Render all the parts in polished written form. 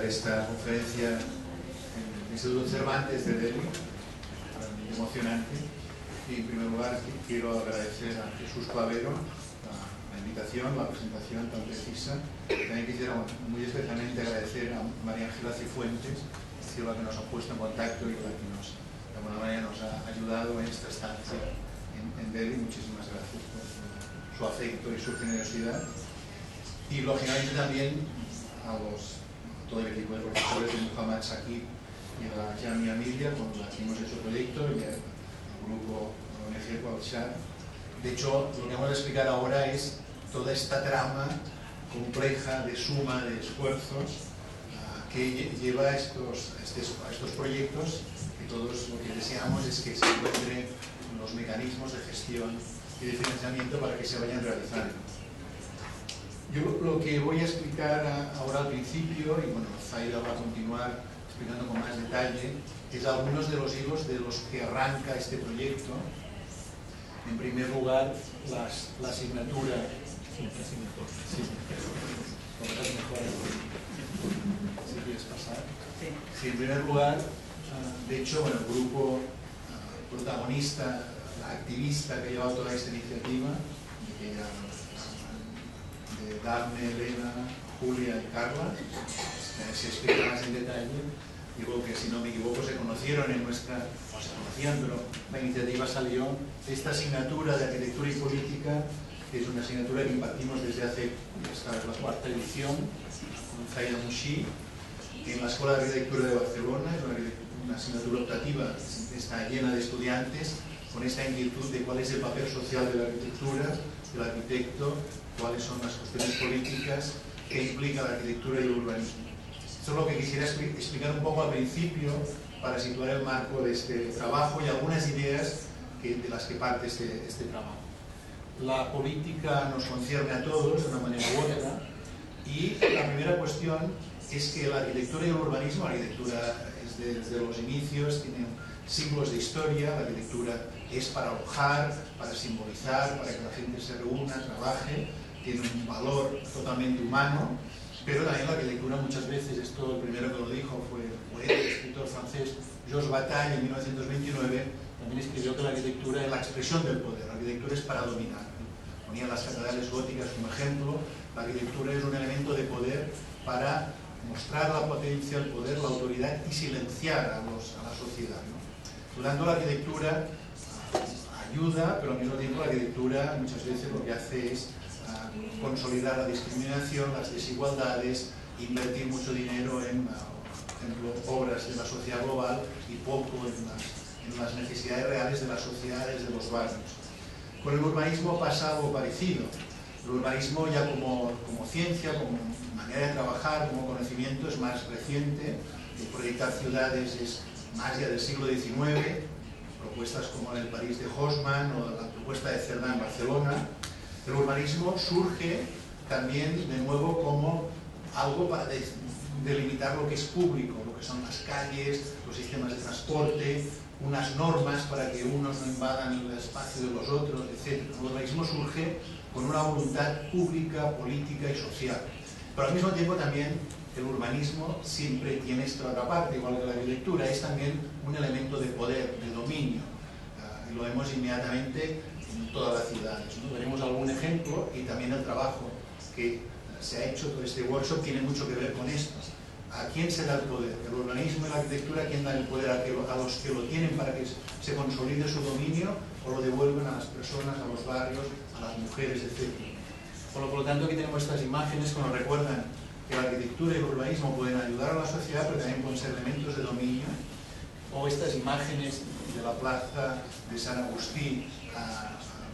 dar esta conferencia en el Instituto Cervantes de Delhi, realmente emocionante. Y en primer lugar quiero agradecer a Jesús Clavero la invitación, la presentación tan precisa. También quisiera muy especialmente agradecer a María Ángela Cifuentes, la que nos ha puesto en contacto y la que de alguna manera nos ha ayudado en esta estancia en Delhi. Muchísimas gracias por su afecto y su generosidad. Y lógicamente también a todo el equipo de profesores de Muhammad Shakib y a la Jamia Emilia, con la que hemos hecho el proyecto, y al grupo ONG Qualshar. De hecho, lo que vamos a explicar ahora es toda esta trama compleja de suma de esfuerzos que lleva a estos proyectos, y todos lo que deseamos es que se encuentren los mecanismos de gestión y de financiamiento para que se vayan realizando. Yo lo que voy a explicar ahora al principio, y bueno, Zaida va a continuar explicando con más detalle, es algunos de los hilos de los que arranca este proyecto. En primer lugar, la asignatura. Sí. Si quieres pasar. Sí, en primer lugar, de hecho, bueno, el grupo protagonista, la activista que ha llevado toda esta iniciativa, de Daphne, Elena, Julia y Carla, se explica más en detalle. Digo que, si no me equivoco, se conocieron pero la iniciativa salió de esta asignatura de Arquitectura y Política, que es una asignatura que impartimos desde hace, esta es la cuarta edición, con Zaida Mushi, en la Escuela de Arquitectura de Barcelona. Es una asignatura optativa, está llena de estudiantes con esta inquietud de cuál es el papel social de la arquitectura, del arquitecto, cuáles son las cuestiones políticas que implica la arquitectura y el urbanismo. Esto es lo que quisiera explicar un poco al principio para situar el marco de este trabajo y algunas ideas de las que parte este trabajo. La política nos concierne a todos de una manera u otra, y la primera cuestión es que la arquitectura y el urbanismo, la arquitectura es desde los inicios, tiene siglos de historia. La arquitectura es para alojar, para simbolizar, para que la gente se reúna, trabaje, tiene un valor totalmente humano. Pero también la arquitectura muchas veces, esto el primero que lo dijo fue el poeta y escritor francés Georges Bataille en 1929, también escribió que la arquitectura es la expresión del poder, la arquitectura es para dominar. Ponía las catedrales góticas como ejemplo. La arquitectura es un elemento de poder para mostrar la potencia, el poder, la autoridad y silenciar a la sociedad, ¿no? Por lo tanto, la arquitectura ayuda, pero al mismo tiempo la arquitectura muchas veces lo que hace es consolidar la discriminación, las desigualdades, invertir mucho dinero en, por ejemplo, obras de la sociedad global y poco en las necesidades reales de las sociedades, de los barrios. Con el urbanismo pasa algo parecido. El urbanismo ya como ciencia, como manera de trabajar, como conocimiento, es más reciente. El proyectar ciudades es más ya del siglo XIX, propuestas como la del París de Haussmann o la propuesta de Cerdà en Barcelona. El urbanismo surge también de nuevo como algo para delimitar lo que es público, lo que son las calles, los sistemas de transporte, unas normas para que unos no invadan el espacio de los otros, etc. El urbanismo surge con una voluntad pública, política y social. Pero al mismo tiempo también el urbanismo siempre tiene esta otra parte, igual que la arquitectura, es también un elemento de poder, de dominio. Y lo vemos inmediatamente en todas las ciudades, ¿no? Veremos algún ejemplo, y también el trabajo que se ha hecho, todo este workshop tiene mucho que ver con esto. ¿A quién se da el poder? ¿El urbanismo y la arquitectura? ¿A quién da el poder? ¿A los que lo tienen para que se consolide su dominio, o lo devuelven a las personas, a los barrios, a las mujeres, etc.? Por lo tanto, aquí tenemos estas imágenes que nos recuerdan que la arquitectura y el urbanismo pueden ayudar a la sociedad, pero también pueden ser elementos de dominio. O estas imágenes de la plaza de San Agustí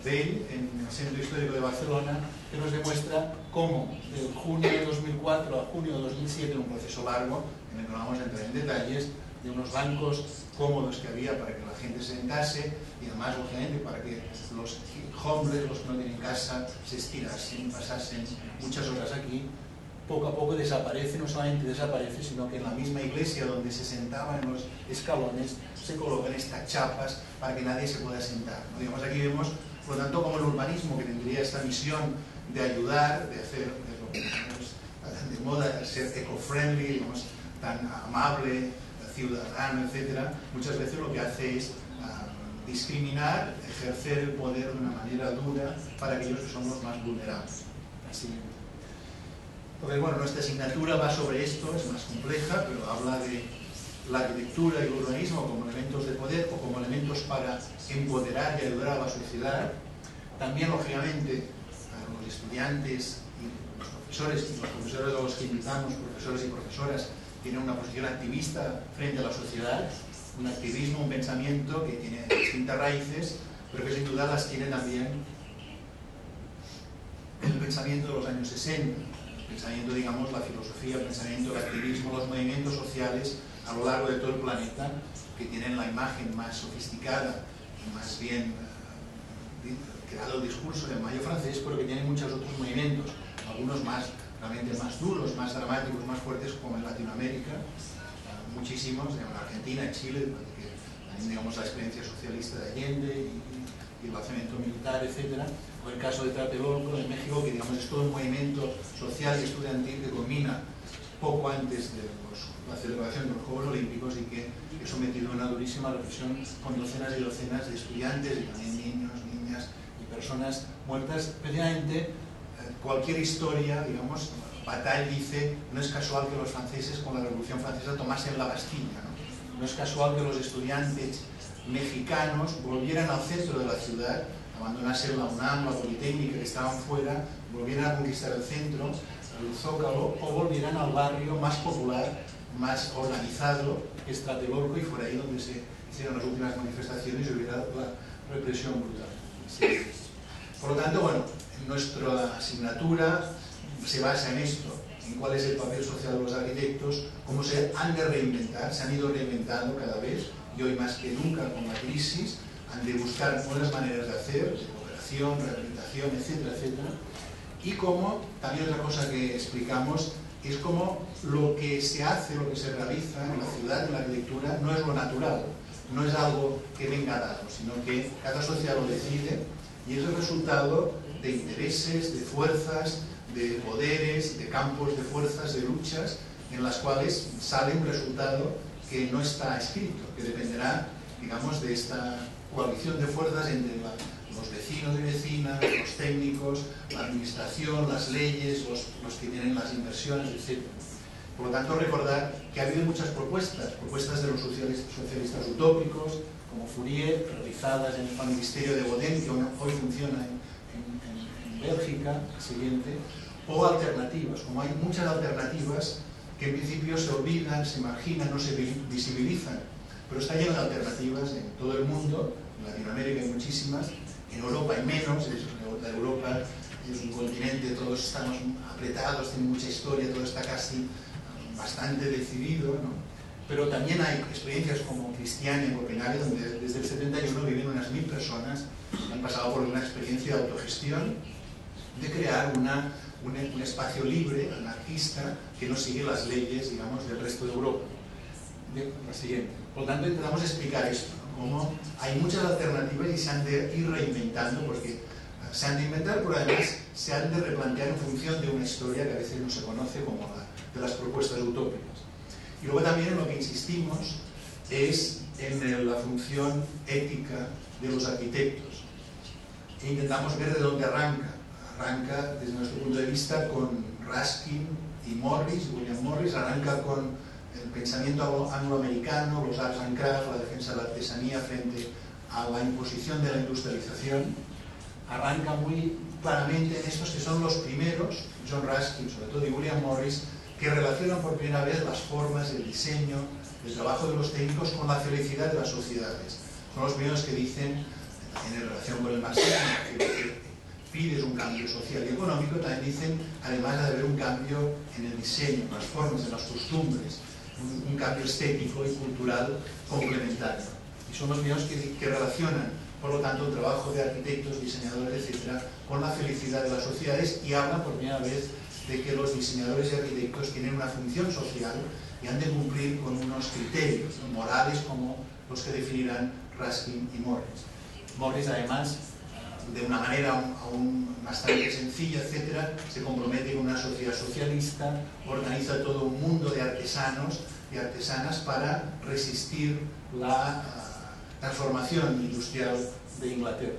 Vell, en el Centro Histórico de Barcelona, que nos demuestra cómo de junio de 2004 a junio de 2007, un proceso largo en el que no vamos a entrar en detalles, de unos bancos cómodos que había para que la gente se sentase, y además, lógicamente, para que los hombres, los que no tienen casa, se estirasen, pasasen muchas horas aquí. Poco a poco desaparece, no solamente desaparece, sino que en la misma iglesia donde se sentaba en los escalones se colocan estas chapas para que nadie se pueda sentar, ¿no? Digamos, aquí vemos, por lo tanto, como el urbanismo, que tendría esta misión de ayudar, de hacer de moda, ser eco-friendly, digamos, tan amable, ciudadano, etc., muchas veces lo que hace es discriminar, ejercer el poder de una manera dura para aquellos que son los más vulnerables. Así. Entonces, bueno, nuestra asignatura va sobre esto, es más compleja, pero habla de la arquitectura y el urbanismo como elementos de poder o como elementos para empoderar y ayudar a la sociedad. También, lógicamente, los estudiantes y los profesores a los que invitamos, profesores y profesoras, tienen una posición activista frente a la sociedad, un activismo, un pensamiento que tiene distintas raíces, pero que sin duda las tiene también el pensamiento de los años 60, el pensamiento, digamos, la filosofía, el pensamiento, el activismo, los movimientos sociales a lo largo de todo el planeta, que tienen la imagen más sofisticada y más bien creado el discurso del Mayo francés, pero que tienen muchos otros movimientos, algunos más, realmente más duros, más dramáticos, más fuertes, como en Latinoamérica, muchísimos, en Argentina, en Chile, que también, digamos, la experiencia socialista de Allende y el alzamiento militar, etc. O el caso de Tlatelolco, en México, que, digamos, es todo un movimiento social y estudiantil que culmina poco antes de la celebración de los Juegos Olímpicos y que es sometido a una durísima represión con docenas y docenas de estudiantes y también niños, niñas y personas muertas. Precisamente, cualquier historia, digamos, Bataille dice, no es casual que los franceses con la Revolución Francesa tomasen la Bastilla, ¿no? No es casual que los estudiantes mexicanos volvieran al centro de la ciudad, abandonasen la UNAM, la Politécnica, que estaban fuera, volvieran a conquistar el centro, el Zócalo, o volvieran al barrio más popular, más organizado, que es Tlatelolco, y fuera ahí donde se hicieron las últimas manifestaciones y hubiera la represión brutal. Sí. Por lo tanto, bueno, nuestra asignatura se basa en esto, en cuál es el papel social de los arquitectos, cómo se han de reinventar, se han ido reinventando cada vez, y hoy más que nunca con la crisis, han de buscar nuevas maneras de hacer, de cooperación, rehabilitación, etcétera, etcétera. Y cómo, también otra cosa que explicamos, es cómo lo que se hace, lo que se realiza en la ciudad, en la arquitectura, no es lo natural, no es algo que venga dado, sino que cada sociedad lo decide y es el resultado de intereses, de fuerzas, de poderes, de campos de fuerzas, de luchas, en las cuales sale un resultado que no está escrito, que dependerá, digamos, de esta coalición de fuerzas entre los vecinos y vecinas, los técnicos, la administración, las leyes, los que tienen las inversiones, etc. Por lo tanto, recordar que ha habido muchas propuestas de los socialistas utópicos, como Fourier, realizadas en el Ministerio de Baudin, que hoy funciona en Bélgica, siguiente, o alternativas, como hay muchas alternativas que en principio se olvidan, se marginan, no se visibilizan, pero está lleno de alternativas en todo el mundo, en Latinoamérica hay muchísimas, en Europa hay menos, Europa es un continente, todos estamos apretados, tiene mucha historia, todo está casi bastante decidido, ¿no? Pero también hay experiencias como Cristiania en Copenhague, donde desde el 71 viven unas 1000 personas que han pasado por una experiencia de autogestión, de crear un espacio libre, anarquista, que no sigue las leyes, digamos, del resto de Europa. La siguiente. Por lo tanto, intentamos explicar esto, ¿no? Cómo hay muchas alternativas y se han de ir reinventando, porque se han de inventar, pero además se han de replantear en función de una historia que a veces no se conoce como la de las propuestas utópicas. Y luego también en lo que insistimos es en la función ética de los arquitectos. E intentamos ver de dónde arranca. Arranca, desde nuestro punto de vista, con Ruskin y Morris, William Morris, arranca con el pensamiento angloamericano, los arts and crafts, la defensa de la artesanía frente a la imposición de la industrialización. Arranca muy claramente en estos que son los primeros, John Ruskin sobre todo y William Morris, que relacionan por primera vez las formas, el diseño, el trabajo de los técnicos con la felicidad de las sociedades. Son los primeros que dicen, en relación con el marxismo, que pides un cambio social y económico, también dicen, además de haber un cambio en el diseño, en las formas, en las costumbres, un cambio estético y cultural complementario. Y son los primeros que relacionan, por lo tanto, el trabajo de arquitectos, diseñadores, etcétera, con la felicidad de las sociedades y hablan por primera vez de que los diseñadores y arquitectos tienen una función social y han de cumplir con unos criterios, ¿no?, morales como los que definirán Ruskin y Morris. Morris, además, de una manera aún bastante sencilla, etcétera, se compromete con una sociedad socialista, organiza todo un mundo de artesanos y artesanas para resistir la transformación industrial de Inglaterra.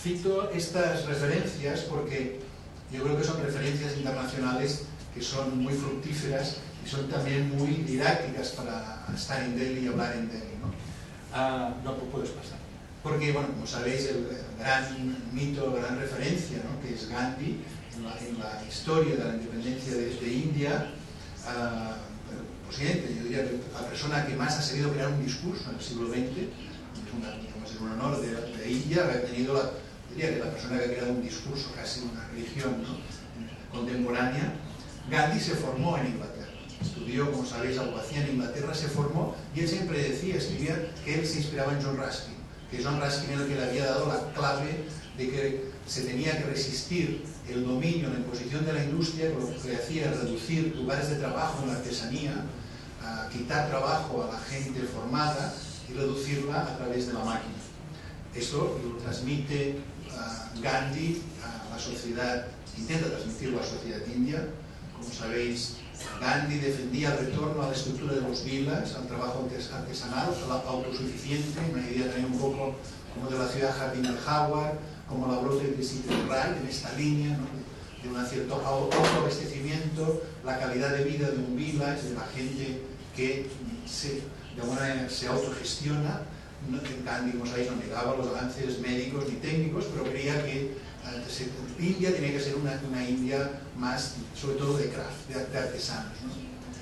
Cito estas referencias porque yo creo que son referencias internacionales que son muy fructíferas y son también muy didácticas para estar en Delhi y hablar en Delhi, ¿no? No puedes pasar. Porque, bueno, como sabéis, el gran mito, la gran referencia, ¿no?, que es Gandhi en la historia de la independencia de India, yo diría que la persona que más ha sabido crear un discurso en el siglo XX, es un honor de India haber tenido diría que la persona que ha creado un discurso, casi una religión, ¿no?, contemporánea. Gandhi se formó en Inglaterra, estudió, como sabéis, abogacía en Inglaterra, se formó, y él siempre escribía que él se inspiraba en John Ruskin, que John Ruskin era el que le había dado la clave de que se tenía que resistir el dominio, la imposición de la industria, lo que hacía reducir lugares de trabajo en la artesanía, quitar trabajo a la gente formada y reducirla a través de la máquina. Eso lo transmite Gandhi a la sociedad, intenta transmitirlo a la sociedad india. Como sabéis, Gandhi defendía el retorno a la estructura de los vilas, al trabajo artesanal, a la autosuficiente, una idea también un poco como de la ciudad Jardín del Jaguar, como la brote de City Wright, en esta línea, ¿no?, de un cierto autoabastecimiento, la calidad de vida de un village, de la gente que de alguna manera se autogestiona. Gandhi, como sabéis, no negaba los avances médicos ni técnicos, pero creía que India tenía que ser una India más, sobre todo, de craft, de artesanos, ¿no?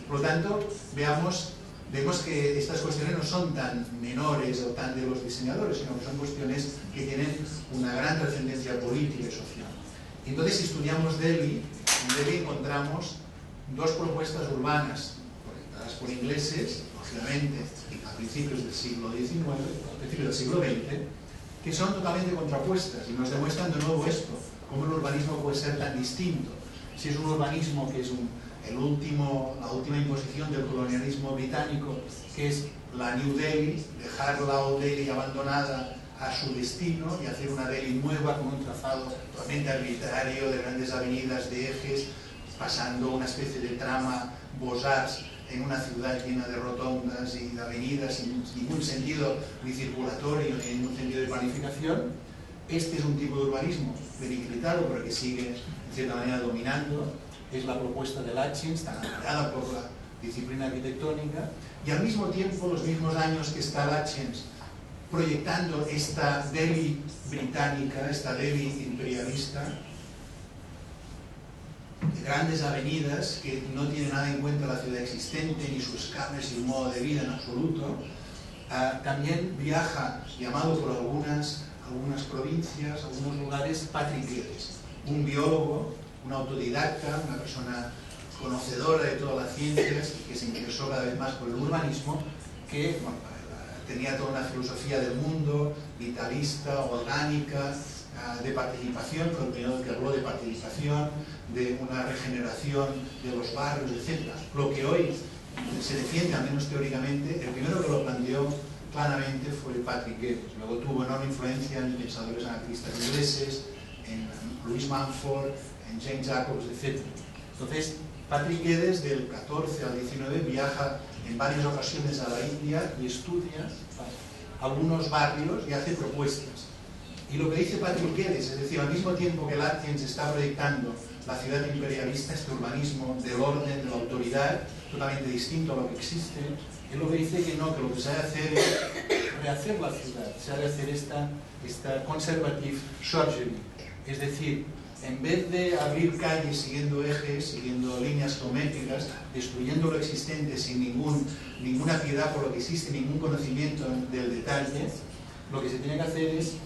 Por lo tanto, vemos que estas cuestiones no son tan menores o tan de los diseñadores, sino que son cuestiones que tienen una gran trascendencia política y social. Entonces, si estudiamos Delhi, en Delhi encontramos dos propuestas urbanas orientadas por ingleses, lógicamente, a principios del siglo XIX, a principios del siglo XX, que son totalmente contrapuestas y nos demuestran de nuevo esto, cómo el urbanismo puede ser tan distinto. Si es un urbanismo que es la última imposición del colonialismo británico, que es la New Delhi, dejar la Old Delhi abandonada a su destino y hacer una Delhi nueva con un trazado totalmente arbitrario de grandes avenidas, de ejes, pasando una especie de trama Beaux-Arts en una ciudad llena de rotondas y de avenidas sin ningún sentido ni circulatorio ni ningún sentido de planificación. Este es un tipo de urbanismo periclitado, pero que sigue en cierta manera dominando. Es la propuesta de Latchins, tan admirada por la disciplina arquitectónica, y al mismo tiempo, los mismos años que está Latchins proyectando esta Delhi británica, esta Delhi imperialista, de grandes avenidas que no tiene nada en cuenta la ciudad existente, ni su escala, ni su modo de vida en absoluto. También viaja, llamado por algunas provincias, algunos lugares, Patrick Geddes, un biólogo, un autodidacta, una persona conocedora de todas las ciencias y que se interesó cada vez más por el urbanismo, que tenía toda una filosofía del mundo, vitalista, orgánica, de participación, fue el primero que habló de participación, de una regeneración de los barrios, etc. Lo que hoy se defiende, al menos teóricamente, el primero que lo planteó claramente fue Patrick Geddes. Luego tuvo enorme influencia en pensadores anarquistas ingleses, en Louis Mumford, en James Jacobs, etc. Entonces, Patrick Geddes, del 14 al 19, viaja en varias ocasiones a la India y estudia algunos barrios y hace propuestas. Y lo que dice Patrick Geddes, es decir, al mismo tiempo que Latchins está proyectando la ciudad imperialista, este urbanismo del orden, de la autoridad, totalmente distinto a lo que existe, él lo que dice que no, que lo que se ha de hacer es rehacer la ciudad, se ha de hacer esta conservative surgery, es decir, en vez de abrir calles siguiendo ejes, siguiendo líneas geométricas, destruyendo lo existente sin ninguna piedad por lo que existe, ningún conocimiento del detalle, lo que se tiene que hacer es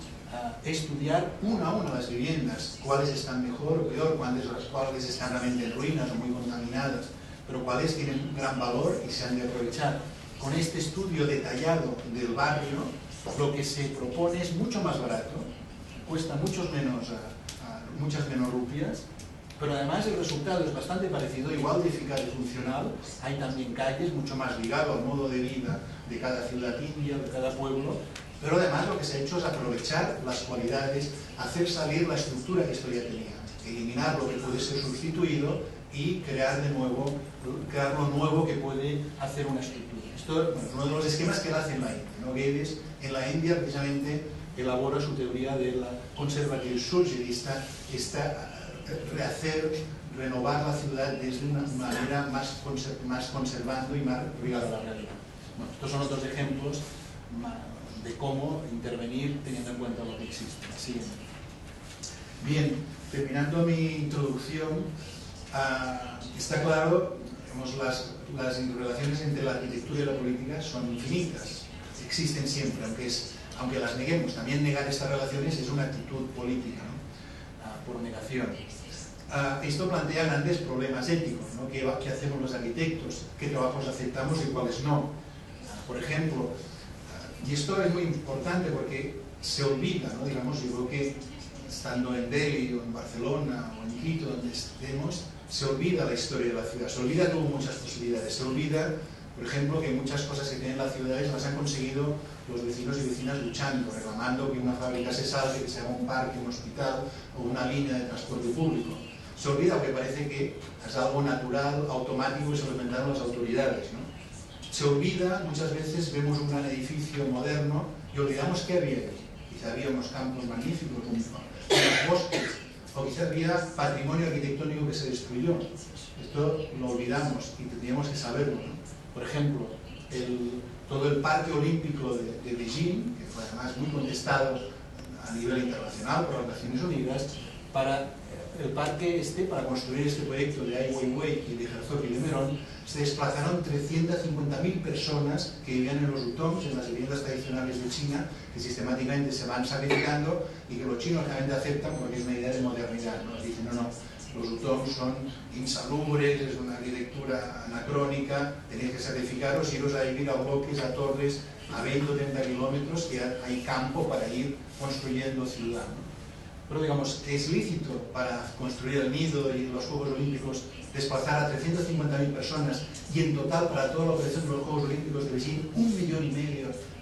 estudiar una a una las viviendas, cuáles están mejor o peor, cuáles están realmente en ruinas o muy contaminadas, pero cuáles tienen gran valor y se han de aprovechar. Con este estudio detallado del barrio, lo que se propone es mucho más barato, cuesta muchas menos rupias, pero además el resultado es bastante parecido, igual de eficaz y funcional. Hay también calles mucho más ligado al modo de vida de cada ciudad india, de cada pueblo, Pero además lo que se ha hecho es aprovechar las cualidades, hacer salir la estructura que esto ya tenía, eliminar lo que puede ser sustituido y crear de nuevo, crear lo nuevo que puede hacer una estructura. Esto es uno de los esquemas que él hace en la India, ¿no? Gades en la India precisamente elabora su teoría de la conservativa surgirista, renovar la ciudad desde una manera más conservando y más ligada a la realidad. Bueno, estos son otros ejemplos de cómo intervenir teniendo en cuenta lo que existe. Siguiente. Bien, terminando mi introducción, está claro, digamos, las relaciones entre la arquitectura y la política son infinitas, existen siempre, aunque las neguemos. También negar estas relaciones es una actitud política, ¿no? Por negación. Esto plantea grandes problemas éticos, ¿no? ¿Qué hacemos los arquitectos? ¿Qué trabajos aceptamos y cuáles no? Por ejemplo, y esto es muy importante porque se olvida, ¿no? Digamos, yo creo que estando en Delhi o en Barcelona o en Quito, donde estemos, se olvida la historia de la ciudad, se olvida que hubo muchas posibilidades, se olvida, por ejemplo, que muchas cosas que tienen las ciudades las han conseguido los vecinos y vecinas luchando, reclamando que una fábrica se salve, que se haga un parque, un hospital o una línea de transporte público. Se olvida porque parece que es algo natural, automático y se lo inventaron las autoridades, ¿no? Se olvida, muchas veces vemos un gran edificio moderno y olvidamos que había ahí. Quizá había unos campos magníficos, unos bosques, o quizá había patrimonio arquitectónico que se destruyó. Esto lo olvidamos y tendríamos que saberlo, ¿no? Por ejemplo, todo el parque olímpico de Beijing, que fue además muy contestado a nivel internacional por las Naciones Unidas, para construir este proyecto de Ai Weiwei y de Herzog y de Merón, se desplazaron 350.000 personas que vivían en los hutongs, en las viviendas tradicionales de China, que sistemáticamente se van sacrificando y que los chinos realmente aceptan porque es una idea de modernidad, ¿no? Dicen, no, los hutongs son insalubres, es una arquitectura anacrónica, tenéis que sacrificaros, iros a vivir a bloques, a torres, a 20 o 30 kilómetros, que hay campo para ir construyendo ciudad, ¿no? Pero digamos, es lícito para construir el Nido y los Juegos Olímpicos desplazar a 350.000 personas y en total para toda la operación de los Juegos Olímpicos de Beijing 1,5 millones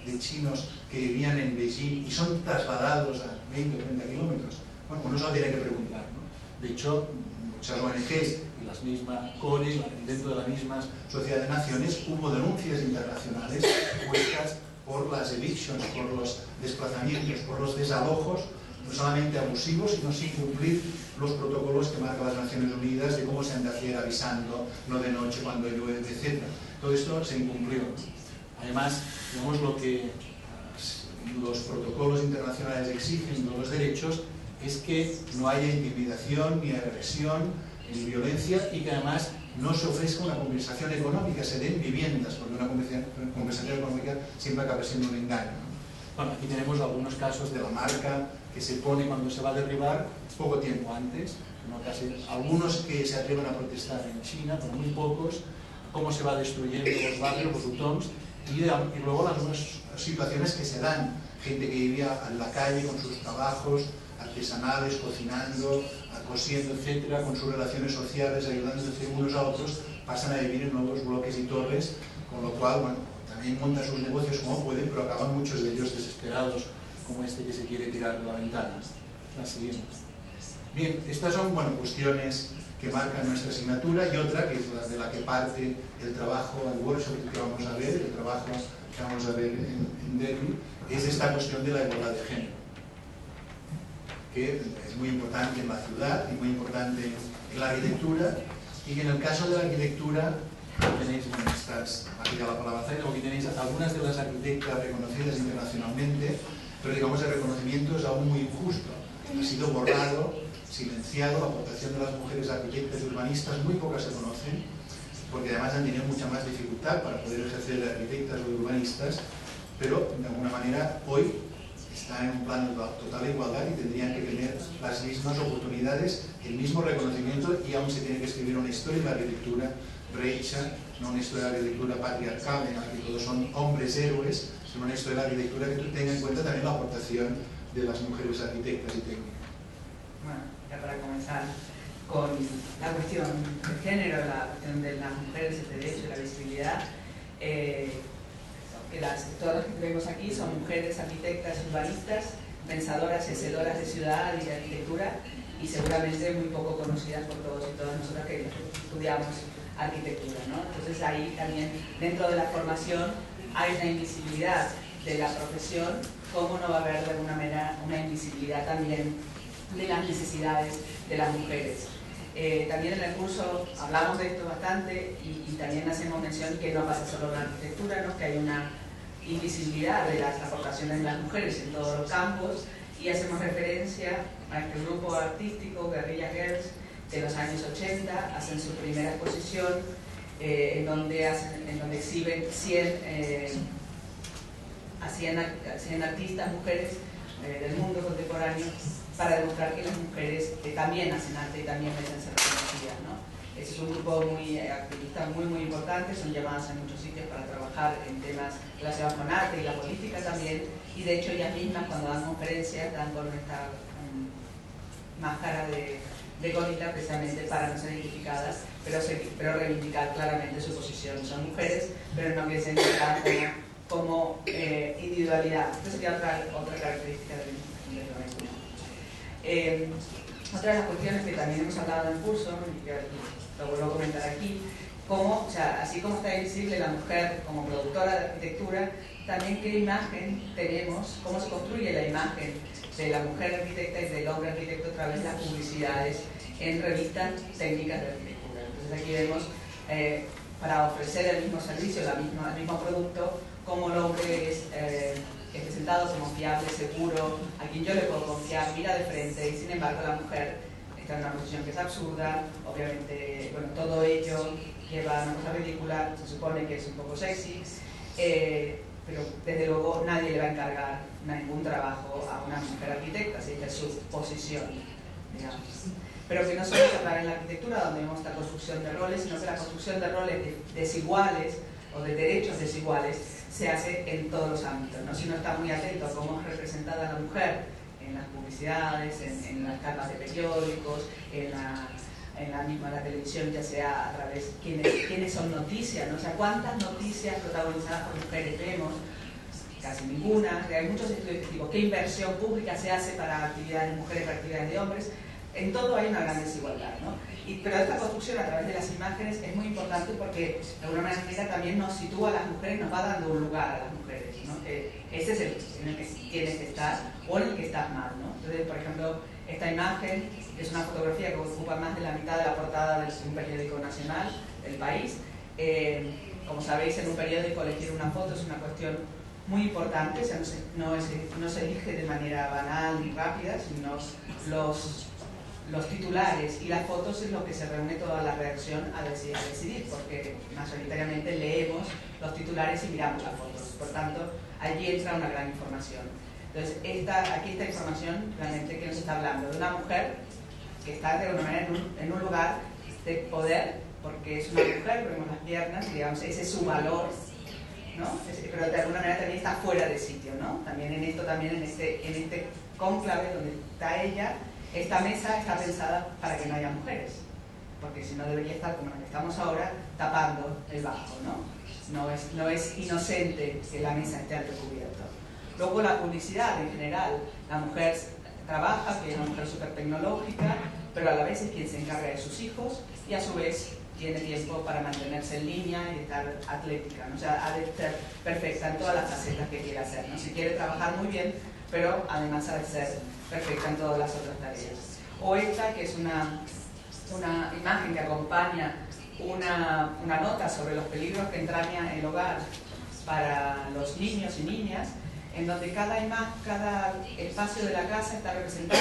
de chinos que vivían en Beijing y son trasladados a 20 o 30 kilómetros. Bueno, pues no se lo tiene que preguntar, ¿no? De hecho, muchas ONGs y las mismas CORE, dentro de las mismas Sociedad de Naciones, hubo denuncias internacionales puestas por las evictions, por los desplazamientos, por los desalojos, no solamente abusivos, sino sin cumplir los protocolos que marcan las Naciones Unidas de cómo se han de hacer avisando, no de noche cuando llueve, etc. Todo esto se incumplió. Además, digamos, lo que los protocolos internacionales exigen de los derechos es que no haya intimidación, ni agresión, ni violencia y que además no se ofrezca una compensación económica, se den viviendas, porque una compensación económica siempre acaba siendo un engaño, ¿no? Bueno, aquí tenemos algunos casos de la marca que se pone cuando se va a derribar poco tiempo antes, ¿no? Algunos que se atreven a protestar en China, pero muy pocos, cómo se va destruyendo los barrios, los hutongs, y luego las nuevas situaciones que se dan, gente que vivía en la calle con sus trabajos artesanales, cocinando, cosiendo, etcétera, con sus relaciones sociales, ayudándose unos a otros, pasan a vivir en nuevos bloques y torres, con lo cual, bueno, también montan sus negocios como pueden, pero acaban muchos de ellos desesperados, como este que se quiere tirar de la ventana. La siguiente. Bien, estas son, bueno, cuestiones que marcan nuestra asignatura y otra, que es la de la que parte el trabajo, el workshop que vamos a ver, el trabajo que vamos a ver en Delhi, es esta cuestión de la igualdad de género, que es muy importante en la ciudad y muy importante en la arquitectura, y que en el caso de la arquitectura tenéis, bueno, aquí ya la palabra Zaira, aquí tenéis algunas de las arquitectas reconocidas internacionalmente, pero digamos el reconocimiento es aún muy injusto, ha sido borrado, silenciado, la aportación de las mujeres arquitectas y urbanistas muy pocas se conocen, porque además han tenido mucha más dificultad para poder ejercer de arquitectas o de urbanistas, pero de alguna manera hoy están en un plano de total igualdad y tendrían que tener las mismas oportunidades, el mismo reconocimiento, y aún se tiene que escribir una historia de la arquitectura brecha, no una historia de la arquitectura patriarcal en la que todos son hombres héroes, sino una historia de la arquitectura que tenga en cuenta también la aportación de las mujeres arquitectas y técnicas. Bueno, ya para comenzar con la cuestión del género, la cuestión de las mujeres, el derecho, la visibilidad, que todas las que vemos aquí son mujeres arquitectas urbanistas, pensadoras y hacedoras de ciudad y de arquitectura, y seguramente muy poco conocidas por todos y todas nosotras que estudiamos arquitectura, ¿no? Entonces ahí también, dentro de la formación, hay una invisibilidad de la profesión. ¿Cómo no va a haber de alguna manera una invisibilidad también de las necesidades de las mujeres? También en el curso hablamos de esto bastante y también hacemos mención que no pasa solo en la arquitectura, ¿no? Que hay una invisibilidad de las aportaciones de las mujeres en todos los campos, y hacemos referencia a este grupo artístico, Guerrilla Girls, de los años 80, hacen su primera exposición en donde exhiben 100 artistas mujeres del mundo contemporáneo, para demostrar que las mujeres también hacen arte y también merecen ser reconocidas, ¿no? Ese es un grupo muy activista, muy importante, son llamadas en muchos sitios para trabajar en temas relacionados con arte y la política también, y de hecho ellas mismas cuando dan conferencias dan con esta máscara de colita precisamente para no ser identificadas, pero reivindicar claramente su posición. Son mujeres, pero no que se identifican como individualidad. Esta sería otra característica del feminismo. Otra de las cuestiones que también hemos hablado en el curso, y que lo vuelvo a comentar aquí, cómo, o sea, así como está invisible la mujer como productora de arquitectura, también qué imagen tenemos, cómo se construye la imagen de la mujer arquitecta y del hombre arquitecto a través de las publicidades en revistas técnicas de arquitectura. Entonces aquí vemos, para ofrecer el mismo servicio, el mismo producto, cómo el hombre es presentado como fiable, seguro, a quien yo le puedo confiar, mira de frente, y sin embargo la mujer está en una posición que es absurda. Obviamente, bueno, todo ello lleva a una cosa ridícula, se supone que es un poco sexy, pero desde luego nadie le va a encargar ningún trabajo a una mujer arquitecta, así que es su posición, digamos. Pero que no solo se atrae en la arquitectura, donde vemos esta construcción de roles, sino que la construcción de roles desiguales o de derechos desiguales se hace en todos los ámbitos, ¿no? Si uno está muy atento a cómo es representada la mujer en las publicidades, en las tapas de periódicos, en la misma televisión, ya sea a través de quiénes son noticias, ¿no? O sea, cuántas noticias protagonizadas por mujeres vemos, casi ninguna. Hay muchos estudios de este tipo. ¿Qué inversión pública se hace para actividades de mujeres, para actividades de hombres? En todo hay una gran desigualdad, ¿no? Pero esta construcción a través de las imágenes es muy importante porque de alguna manera también nos sitúa a las mujeres, nos va dando un lugar a las mujeres, ¿no? Ese es en el que tienes que estar o en el que estás mal, ¿no? Entonces, por ejemplo, esta imagen es una fotografía que ocupa más de la mitad de la portada de un periódico nacional del país. Como sabéis, en un periódico elegir una foto es una cuestión muy importante, o sea, no se elige de manera banal ni rápida, sino los titulares y las fotos es lo que se reúne toda la redacción a decidir, porque mayoritariamente leemos los titulares y miramos las fotos. Por tanto, allí entra una gran información. Entonces, aquí esta información realmente que nos está hablando de una mujer que está de alguna manera en un lugar de poder, porque es una mujer, vemos las piernas, digamos, ese es su valor, ¿no? Pero de alguna manera también está fuera de sitio, ¿no? También en este cónclave donde está ella. Esta mesa está pensada para que no haya mujeres, porque si no debería estar como la que estamos ahora, tapando el bajo, ¿no? No es inocente que la mesa esté al descubierto. Luego la publicidad en general, la mujer trabaja, que es una mujer súper tecnológica, pero a la vez es quien se encarga de sus hijos y a su vez tiene tiempo para mantenerse en línea y estar atlética, ¿no? O sea, ha de ser perfecta en todas las facetas que quiera hacer, ¿no? Si quiere trabajar muy bien, pero además ha de ser perfecta en todas las otras tareas. O esta, que es una imagen que acompaña una nota sobre los peligros que entraña el hogar para los niños y niñas, en donde cada espacio de la casa está representado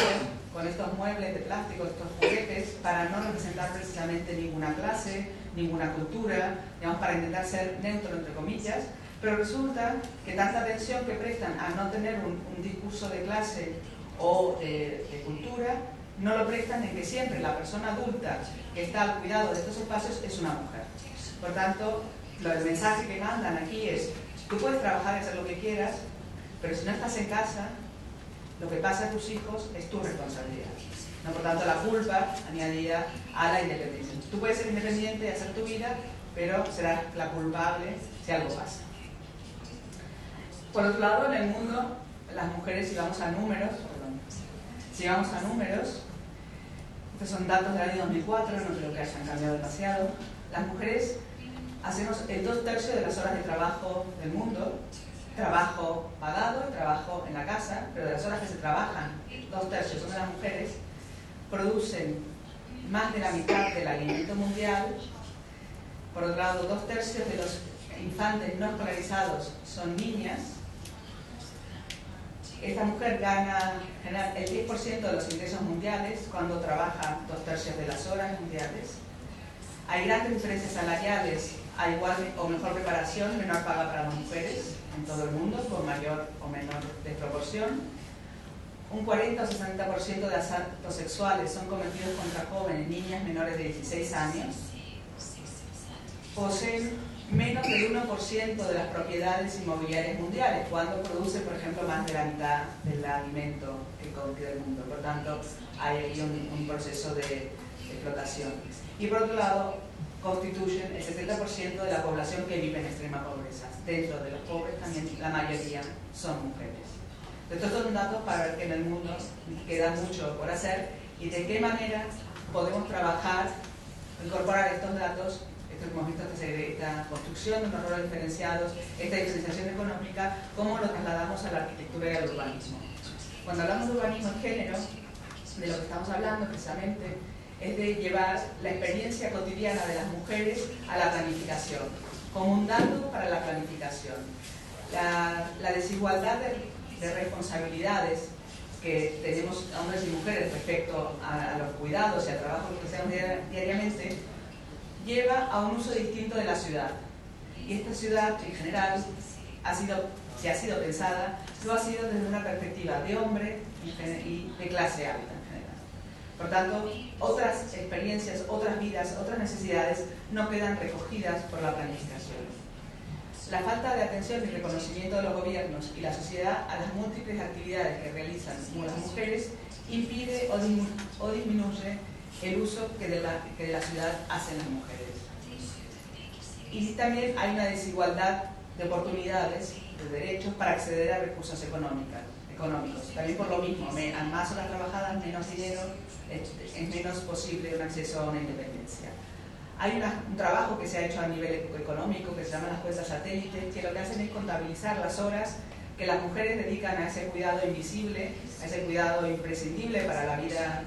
con estos muebles de plástico, estos juguetes, para no representar precisamente ninguna clase, ninguna cultura, digamos, para intentar ser neutro, entre comillas. Pero resulta que tanta atención que prestan a no tener un discurso de clase o de cultura, no lo prestan en que siempre la persona adulta que está al cuidado de estos espacios es una mujer. Por tanto, el mensaje que mandan aquí es: tú puedes trabajar y hacer lo que quieras, pero si no estás en casa, lo que pasa a tus hijos es tu responsabilidad, ¿no? Por tanto, la culpa añadida a la independencia. Tú puedes ser independiente y hacer tu vida, pero serás la culpable si algo pasa. Por otro lado, en el mundo, las mujeres, si vamos a números, estos son datos del año 2004, no creo que hayan cambiado demasiado, las mujeres hacemos el 2/3 de las horas de trabajo del mundo, trabajo pagado, trabajo en la casa, pero de las horas que se trabajan, 2/3 son de las mujeres, producen más de la mitad del alimento mundial. Por otro lado, 2/3 de los infantes no escolarizados son niñas. Esta mujer gana el 10% de los ingresos mundiales cuando trabaja 2/3 de las horas mundiales. Hay grandes diferencias salariales, a igual o mejor preparación, menor paga para las mujeres en todo el mundo, con mayor o menor desproporción. Un 40 o 60% de asaltos sexuales son cometidos contra jóvenes, niñas menores de 16 años. Poseen menos del 1% de las propiedades inmobiliarias mundiales, cuando produce, por ejemplo, más de la mitad del alimento que contiene el mundo. Por tanto, hay aquí un proceso de explotación. Y por otro lado, constituyen el 70% de la población que vive en extrema pobreza. Dentro de los pobres también la mayoría son mujeres. Estos son datos para ver que en el mundo queda mucho por hacer y de qué manera podemos trabajar, incorporar estos datos. Hemos visto esta construcción de unos roles diferenciados, esta diferenciación económica, cómo lo trasladamos a la arquitectura y al urbanismo. Cuando hablamos de urbanismo en género, de lo que estamos hablando precisamente es de llevar la experiencia cotidiana de las mujeres a la planificación, como un dato para la planificación. La desigualdad de responsabilidades que tenemos hombres y mujeres respecto a los cuidados y al trabajo que hacemos diariamente, lleva a un uso distinto de la ciudad. Y esta ciudad, en general, si ha sido pensada, lo ha sido desde una perspectiva de hombre y de clase alta en general. Por tanto, otras experiencias, otras vidas, otras necesidades no quedan recogidas por la planificación. La falta de atención y reconocimiento de los gobiernos y la sociedad a las múltiples actividades que realizan las mujeres impide o disminuye el uso que de la ciudad hacen las mujeres. Y también hay una desigualdad de oportunidades, de derechos para acceder a recursos económicos. También por lo mismo, a más horas trabajadas, menos dinero, es menos posible un acceso a una independencia. Hay un trabajo que se ha hecho a nivel económico que se llama las cuentas satélites, que lo que hacen es contabilizar las horas que las mujeres dedican a ese cuidado invisible, a ese cuidado imprescindible para la vida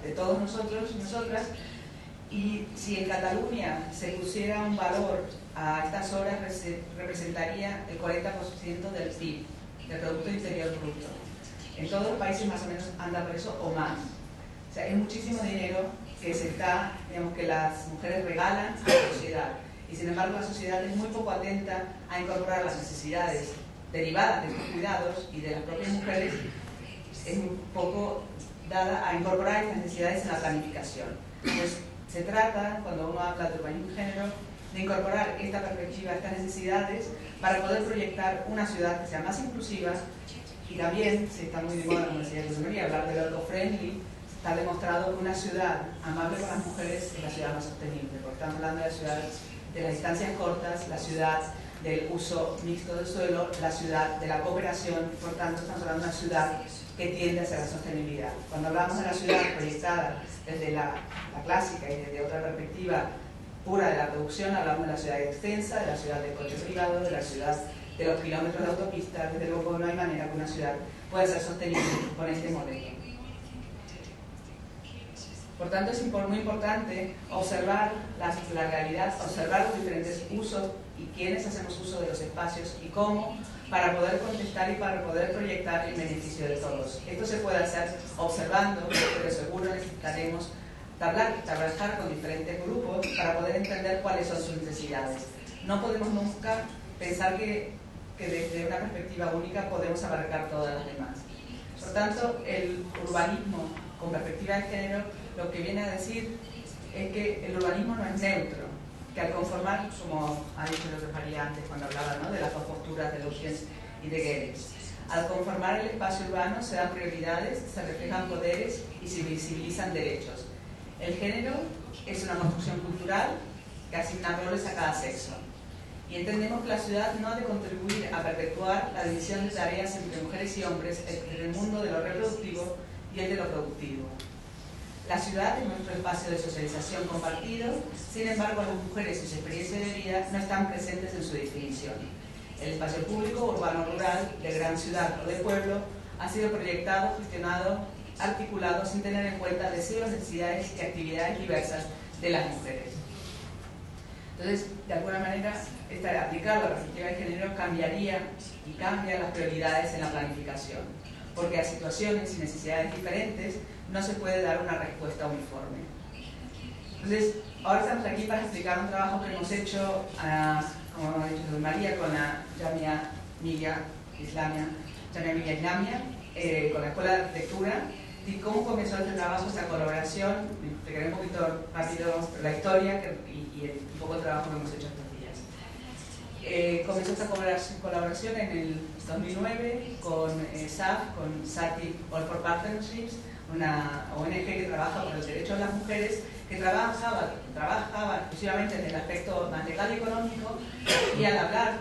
de todos nosotros y nosotras. Y si en Cataluña se pusiera un valor a estas horas, representaría el 40% del PIB, del Producto Interior Bruto. En todos los países más o menos anda por eso o más. O sea, es muchísimo dinero que que las mujeres regalan a la sociedad. Y sin embargo la sociedad es muy poco atenta a incorporar las necesidades derivadas de estos cuidados y de las propias mujeres, es un poco dada a incorporar estas necesidades en la planificación. Pues se trata, cuando uno habla de urbanismo y género, de incorporar esta perspectiva, estas necesidades, para poder proyectar una ciudad que sea más inclusiva. Y también, si está muy de moda, como decía José María, hablar de lo eco-friendly, está demostrado que una ciudad amable con las mujeres es la ciudad más sostenible. Porque estamos hablando de la ciudad de las distancias cortas, la ciudad del uso mixto del suelo, la ciudad de la cooperación. Por tanto, estamos hablando de una ciudad que tiende hacia la sostenibilidad. Cuando hablamos de la ciudad proyectada desde la clásica y desde otra perspectiva pura de la producción, hablamos de la ciudad extensa, de la ciudad del coche privado, de la ciudad de los kilómetros de autopista. Desde luego no hay manera que una ciudad pueda ser sostenible con este modelo. Por tanto, es muy importante observar la realidad, observar los diferentes usos y quiénes hacemos uso de los espacios y cómo, para poder contestar y para poder proyectar el beneficio de todos. Esto se puede hacer observando, pero seguro necesitaremos trabajar con diferentes grupos para poder entender cuáles son sus necesidades. No podemos nunca pensar que desde una perspectiva única podemos abarcar todas las demás. Por tanto, el urbanismo con perspectiva de género lo que viene a decir es que el urbanismo no es neutro, que al conformar, como ha dicho José María antes cuando hablaba, ¿no?, de las dos posturas de Lutyens y de Goebbels, al conformar el espacio urbano se dan prioridades, se reflejan poderes y se visibilizan derechos. El género es una construcción cultural que asigna roles a cada sexo. y entendemos que la ciudad no ha de contribuir a perpetuar la división de tareas entre mujeres y hombres entre el mundo de lo reproductivo y el de lo productivo. La ciudad es nuestro espacio de socialización compartido, sin embargo las mujeres y su experiencia de vida no están presentes en su definición. El espacio público, urbano, rural, de gran ciudad o de pueblo, ha sido proyectado, gestionado, articulado sin tener en cuenta deseos, necesidades y actividades diversas de las mujeres. Entonces, de alguna manera, aplicar la perspectiva de género cambiaría y cambia las prioridades en la planificación, porque a situaciones y necesidades diferentes no se puede dar una respuesta uniforme. Entonces, ahora estamos aquí para explicar un trabajo que hemos hecho, como ha dicho María, con la Jamia Millia Islamia, con la Escuela de Arquitectura, y cómo comenzó este trabajo, esta colaboración. Explicaré un poquito rápido la historia y un poco el trabajo que hemos hecho estos días. Comenzó esta colaboración en el 2009 con SAF, con Sati All for Partnerships, una ONG que trabaja por el derecho de las mujeres, que trabajaba exclusivamente en el aspecto más legal y económico, y al hablar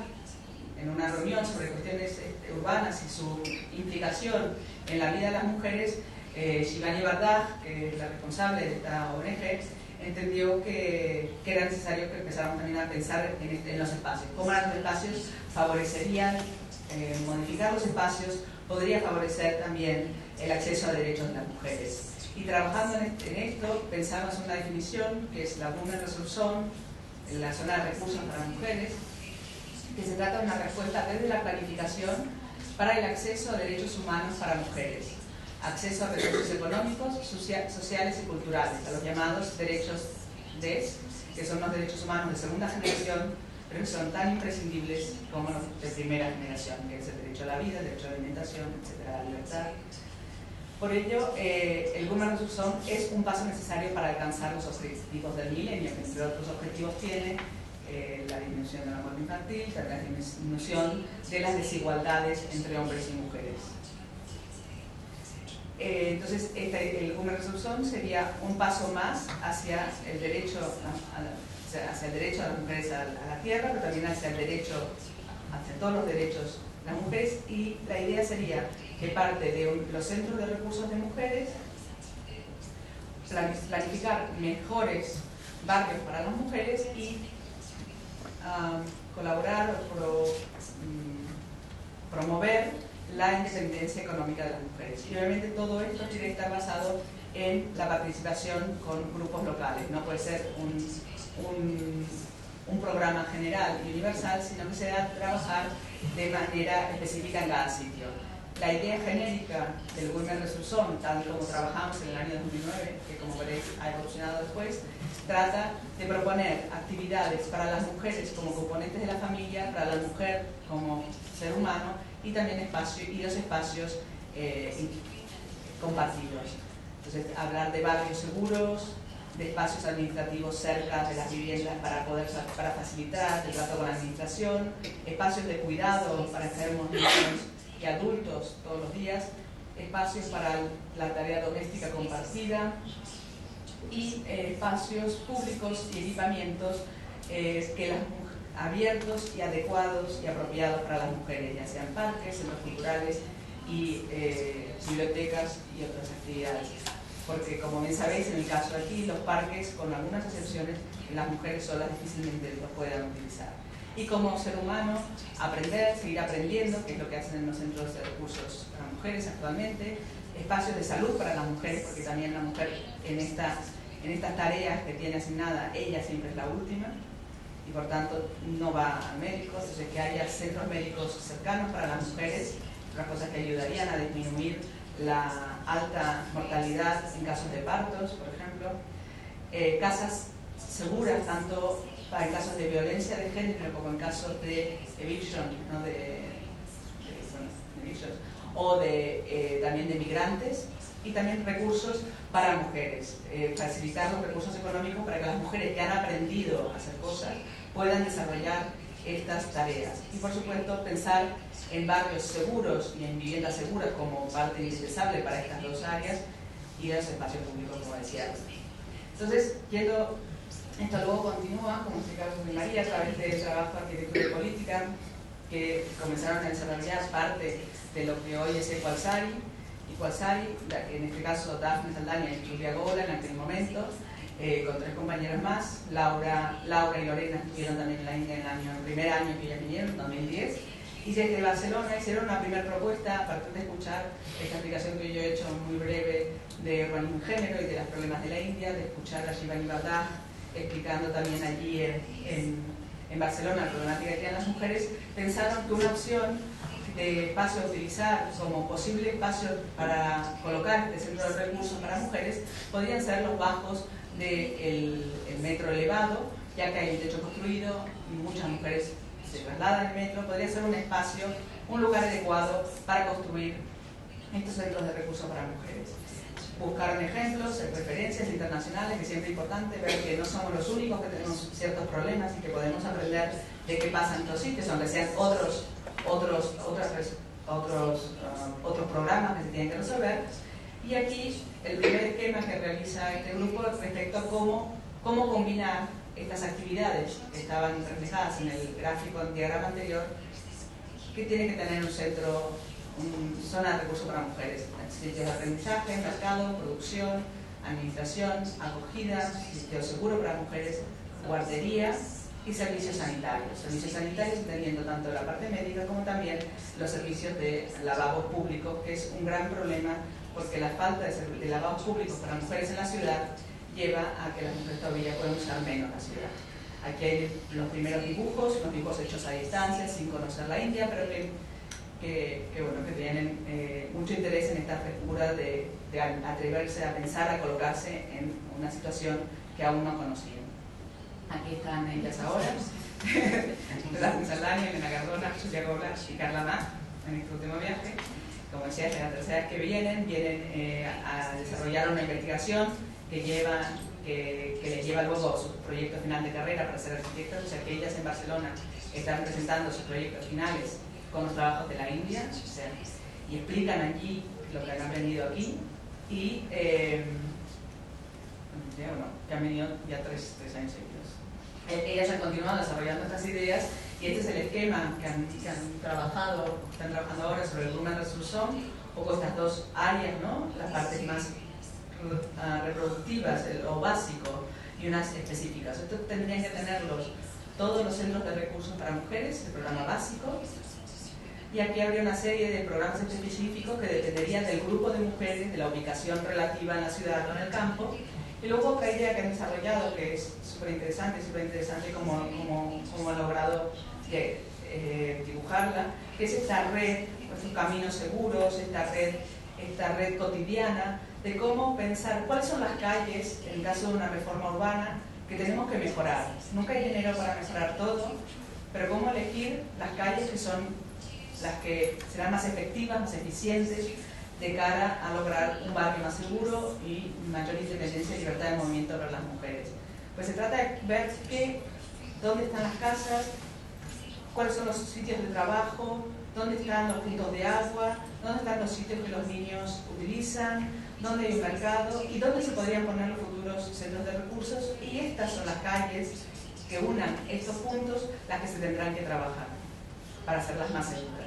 en una reunión sobre cuestiones urbanas y su implicación en la vida de las mujeres, Shivani Bardaj, que es la responsable de esta ONG, entendió que era necesario que empezáramos también a pensar en los espacios. Cómo los espacios favorecerían, modificar los espacios podría favorecer también el acceso a derechos de las mujeres. Y trabajando en esto, pensamos en una definición que es la Women Resource Zone, la zona de recursos para mujeres, que se trata de una respuesta desde la planificación para el acceso a derechos humanos para mujeres, acceso a recursos económicos, sociales y culturales, a los llamados derechos DES, que son los derechos humanos de segunda generación, pero que son tan imprescindibles como los de primera generación, que es el derecho a la vida, el derecho a la alimentación, etcétera, la libertad. Por ello, el Women Resource Zone es un paso necesario para alcanzar los objetivos del milenio, que entre otros objetivos tiene la disminución de la muerte infantil, la disminución de las desigualdades entre hombres y mujeres. Entonces, el Women Resource Zone sería un paso más hacia el derecho de las mujeres a la tierra, pero también hacia todos los derechos de las mujeres, y la idea sería que parte de los centros de recursos de mujeres, planificar mejores barrios para las mujeres y colaborar o promover la independencia económica de las mujeres. Y obviamente todo esto tiene que estar basado en la participación con grupos locales. No puede ser un programa general y universal, sino que se debe trabajar de manera específica en cada sitio. La idea genérica del Women Resource Zone, tal como trabajamos en el año 2009, que como veréis ha evolucionado después, trata de proponer actividades para las mujeres como componentes de la familia, para la mujer como ser humano, y también los espacios compartidos. Entonces, hablar de barrios seguros, de espacios administrativos cerca de las viviendas para facilitar el trato con la administración, espacios de cuidado para enfermos, niños y adultos todos los días, espacios para la tarea doméstica compartida y espacios públicos y equipamientos abiertos y adecuados y apropiados para las mujeres, ya sean parques, centros culturales y bibliotecas y otras actividades. Porque, como bien sabéis, en el caso de aquí, los parques, con algunas excepciones, las mujeres solas difícilmente los puedan utilizar. Y como ser humano, seguir aprendiendo, que es lo que hacen en los centros de recursos para mujeres actualmente, espacios de salud para las mujeres, porque también la mujer en estas tareas que tiene asignada, ella siempre es la última, y por tanto no va al médico. Entonces, que haya centros médicos cercanos para las mujeres, otras cosas que ayudarían a disminuir la alta mortalidad en casos de partos, por ejemplo, casas seguras tanto en casos de violencia de género como en casos de eviction, ¿no? O también de migrantes, y también recursos para mujeres, facilitar los recursos económicos para que las mujeres que han aprendido a hacer cosas puedan desarrollar estas tareas. Y por supuesto pensar en barrios seguros y en viviendas seguras como parte indispensable para estas dos áreas, y los espacios públicos, como decía. Entonces, yendo Esto luego continúa, como explicaba José María, a través del trabajo de arquitectura y política, que comenzaron a desarrollar parte de lo que hoy es Equalsari, en este caso Daphne Saldaña y Julia Gola en aquel momento, con 3 compañeras más. Laura y Lorena estuvieron también en la India en el primer año que ellas vinieron, en 2010. Y desde Barcelona hicieron una primera propuesta, a partir de escuchar esta explicación que yo he hecho muy breve de urbanismo y género y de los problemas de la India, de escuchar a Shivani Bhatta explicando también allí en Barcelona la problemática que tienen las mujeres. Pensaron que una opción de espacio a utilizar como posible espacio para colocar este centro de recursos para mujeres podrían ser los bajos del metro elevado, ya que hay un techo construido y muchas mujeres se trasladan en metro. Podría ser un espacio, un lugar adecuado para construir estos centros de recursos para mujeres. Buscaron ejemplos, referencias internacionales, que siempre es importante ver que no somos los únicos que tenemos ciertos problemas y que podemos aprender de qué pasa en otros sitios, aunque sean otros programas que se tienen que resolver. Y aquí el primer esquema que realiza este grupo respecto a cómo combinar estas actividades que estaban reflejadas en el gráfico, en el diagrama anterior, que tiene que tener un centro, zona de recursos para mujeres, sitios de aprendizaje, mercado, producción, administración, acogida, sitio seguro para mujeres, guardería y servicios sanitarios. Servicios sanitarios entendiendo tanto la parte médica como también los servicios de lavabos públicos, que es un gran problema porque la falta de lavabos públicos para mujeres en la ciudad lleva a que las mujeres todavía puedan usar menos la ciudad. Aquí hay los primeros dibujos, unos dibujos hechos a distancia, sin conocer la India, pero que tienen mucho interés en esta frescura de atreverse a pensar, a colocarse en una situación que aún no conocían. Aquí están ellas ahora, Daphne Saldaña, Elena Cardona, Julia Gola y Carla Más en este último viaje. Como decía, es la tercera vez que vienen a desarrollar una investigación que les lleva luego a su proyecto final de carrera para ser arquitectos. O sea que ellas en Barcelona están presentando sus proyectos finales con los trabajos de la India, o sea, y explican allí lo que han aprendido aquí. Y que han venido ya tres años seguidos. Ellas han continuado desarrollando estas ideas y este es el esquema que han trabajado, están trabajando ahora sobre el Human Resource Zone, un poco estas dos áreas, ¿no? Las partes más reproductivas o básico y unas específicas. Esto tendrían que tenerlos todos los centros de recursos para mujeres, el programa básico, y aquí habría una serie de programas específicos que dependerían del grupo de mujeres, de la ubicación relativa en la ciudad o en el campo. Y luego otra idea que han desarrollado, que es súper interesante cómo han logrado dibujarla, que es esta red, estos caminos seguros, esta red cotidiana, de cómo pensar cuáles son las calles, en el caso de una reforma urbana, que tenemos que mejorar. Nunca hay dinero para mejorar todo, pero cómo elegir las calles que son las que serán más efectivas, más eficientes, de cara a lograr un barrio más seguro y mayor independencia y libertad de movimiento para las mujeres. Pues se trata de ver dónde están las casas, cuáles son los sitios de trabajo, dónde están los puntos de agua, dónde están los sitios que los niños utilizan, dónde hay un mercado y dónde se podrían poner los futuros centros de recursos. Y estas son las calles que unan estos puntos, las que se tendrán que trabajar para hacerlas más seguras.